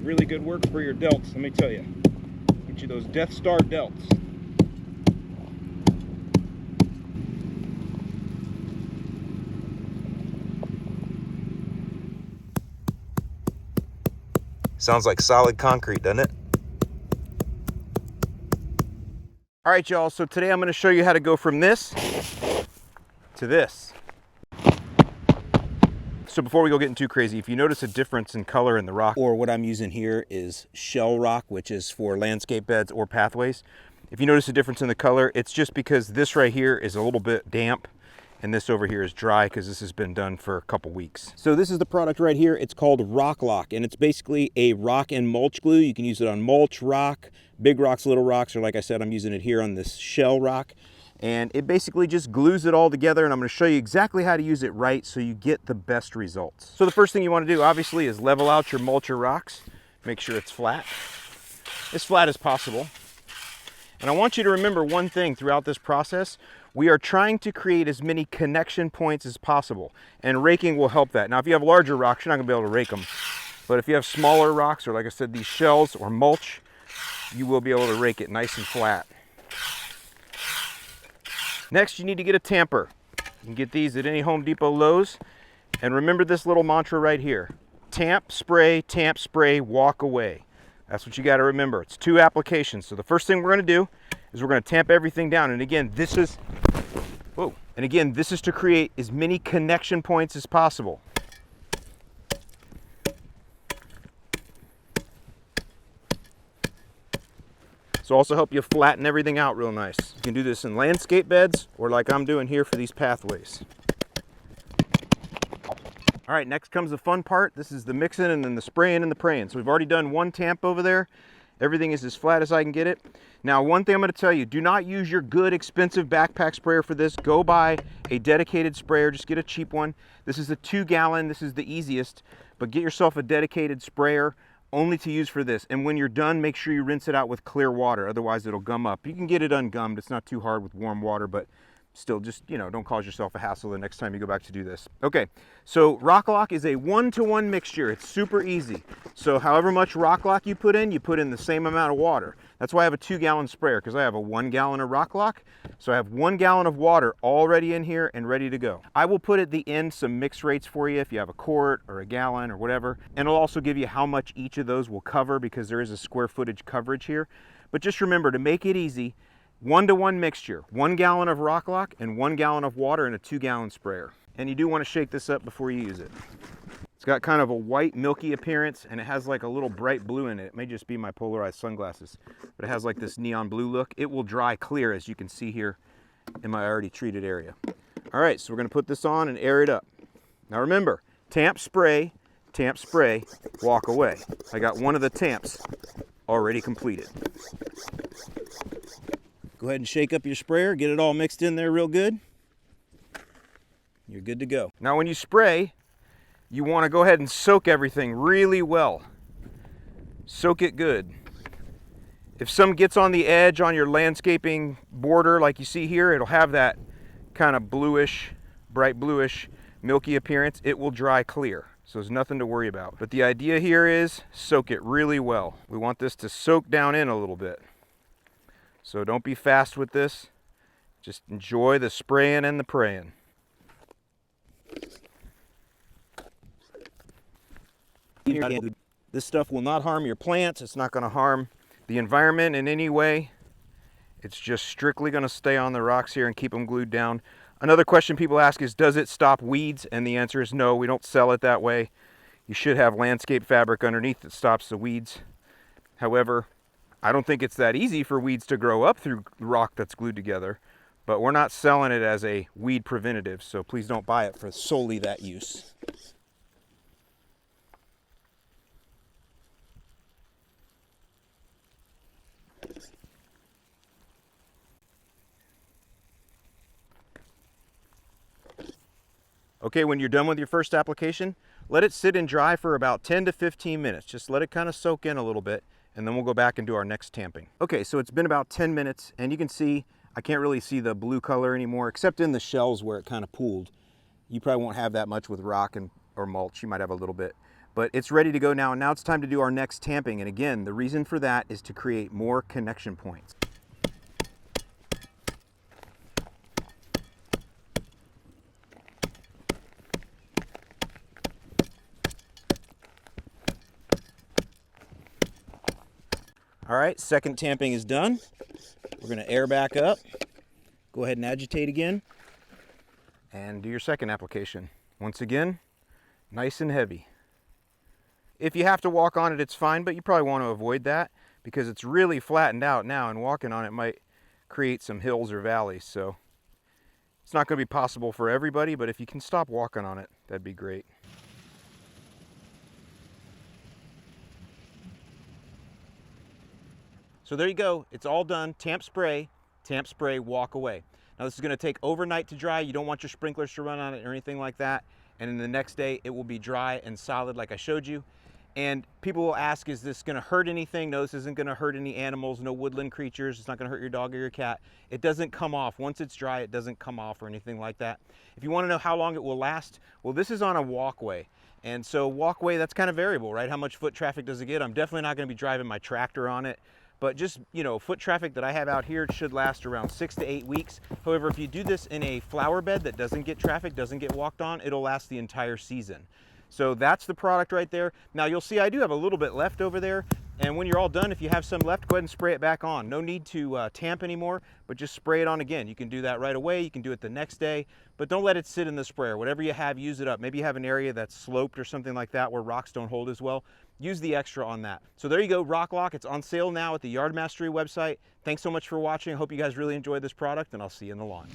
Really good work for your delts, let me tell you. Get you those Death Star delts. Sounds like solid concrete, doesn't it? All right, y'all, so today I'm going to show you how to go from this to this. So before we go getting too crazy, if you notice a difference in color in the rock, or what I'm using here is shell rock, which is for landscape beds or pathways. If you notice a difference in the color, it's just because this right here is a little bit damp and this over here is dry because this has been done for a couple weeks. So this is the product right here. It's called Rock Lock, and it's basically a rock and mulch glue. You can use it on mulch, rock, big rocks, little rocks, or like I said, I'm using it here on this shell rock. And it basically just glues it all together, and I'm going to show you exactly how to use it right so you get the best results. So the first thing you want to do, obviously, is level out your mulch or rocks. Make sure it's flat, as flat as possible. And I want you to remember one thing throughout this process. We are trying to create as many connection points as possible, and raking will help that. Now, if you have larger rocks, you're not going to be able to rake them. But if you have smaller rocks, or like I said, these shells or mulch, you will be able to rake it nice and flat. Next, you need to get a tamper. You can get these at any Home Depot, Lowe's. And remember this little mantra right here. Tamp, spray, walk away. That's what you got to remember. It's 2 applications. So the first thing we're going to do is we're going to tamp everything down. And again, this is, this is to create as many connection points as possible. So also help you flatten everything out real nice. You can do this in landscape beds or like I'm doing here for these pathways. All right, next comes the fun part. This is the mixing and then the spraying and the praying. So we've already done 1 tamp over there. Everything is as flat as I can get it. Now, one thing I'm going to tell you, do not use your good expensive backpack sprayer for this. Go buy a dedicated sprayer. Just get a cheap one. This is a 2-gallon. This is the easiest, but get yourself a dedicated sprayer only to use for this. And when you're done, make sure you rinse it out with clear water. Otherwise, it'll gum up. You can get it ungummed. It's not too hard with warm water, but still, just, don't cause yourself a hassle the next time you go back to do this. Okay, so Rock Lock is a 1-to-1 mixture. It's super easy. So however much Rock Lock you put in the same amount of water. That's why I have a 2-gallon sprayer, because I have a 1 gallon of Rock Lock. So I have 1 gallon of water already in here and ready to go. I will put at the end some mix rates for you if you have a quart or a gallon or whatever. And it'll also give you how much each of those will cover, because there is a square footage coverage here. But just remember, to make it easy, 1-to-1 mixture, 1 gallon of Rock Lock and 1 gallon of water in a 2-gallon sprayer. And you do want to shake this up before you use it. It's got kind of a white, milky appearance, and it has like a little bright blue in it. It may just be my polarized sunglasses, but it has like this neon blue look. It will dry clear, as you can see here in my already treated area. All right, so we're going to put this on and air it up. Now remember, tamp, spray, walk away. I got 1 of the tamps already completed. Go ahead and shake up your sprayer, get it all mixed in there real good. You're good to go. Now when you spray, you want to go ahead and soak everything really well. Soak it good. If some gets on the edge on your landscaping border like you see here, it'll have that kind of bluish, bright bluish, milky appearance. It will dry clear, so there's nothing to worry about. But the idea here is soak it really well. We want this to soak down in a little bit. So don't be fast with this. Just enjoy the spraying and the praying. This stuff will not harm your plants. It's not going to harm the environment in any way. It's just strictly going to stay on the rocks here and keep them glued down. Another question people ask is, does it stop weeds? And the answer is no. We don't sell it that way. You should have landscape fabric underneath that stops the weeds. However, I don't think it's that easy for weeds to grow up through rock that's glued together, but we're not selling it as a weed preventative, so please don't buy it for solely that use. Okay, when you're done with your first application, let it sit and dry for about 10 to 15 minutes. Just let it kind of soak in a little bit, and then we'll go back and do our next tamping. Okay, so it's been about 10 minutes, and you can see I can't really see the blue color anymore, except in the shells where it kind of pooled. You probably won't have that much with rock or mulch. You might have a little bit. But it's ready to go now, and now it's time to do our next tamping. And again, the reason for that is to create more connection points. All right, second tamping is done. We're gonna air back up. Go ahead and agitate again and do your second application. Once again, nice and heavy. If you have to walk on it, it's fine, but you probably want to avoid that because it's really flattened out now, and walking on it might create some hills or valleys. So it's not going to be possible for everybody, but if you can stop walking on it, that'd be great. So there you go. It's all done. Tamp spray, walk away. Now this is going to take overnight to dry. You don't want your sprinklers to run on it or anything like that. And then the next day it will be dry and solid like I showed you. And people will ask, is this going to hurt anything? No, this isn't going to hurt any animals, no woodland creatures. It's not going to hurt your dog or your cat. It doesn't come off. Once it's dry, it doesn't come off or anything like that. If you want to know how long it will last, well, this is on a walkway. And so walkway, that's kind of variable, right? How much foot traffic does it get? I'm definitely not going to be driving my tractor on it. But just, you know, foot traffic that I have out here, it should last around 6 to 8 weeks. However, if you do this in a flower bed that doesn't get traffic, doesn't get walked on, it'll last the entire season. So that's the product right there. Now you'll see I do have a little bit left over there. And when you're all done, if you have some left, go ahead and spray it back on. No need to tamp anymore, but just spray it on again. You can do that right away. You can do it the next day, but don't let it sit in the sprayer. Whatever you have, use it up. Maybe you have an area that's sloped or something like that where rocks don't hold as well. Use the extra on that. So there you go, Rock Lock. It's on sale now at the Yard Mastery website. Thanks so much for watching. I hope you guys really enjoyed this product, and I'll see you in the lawn.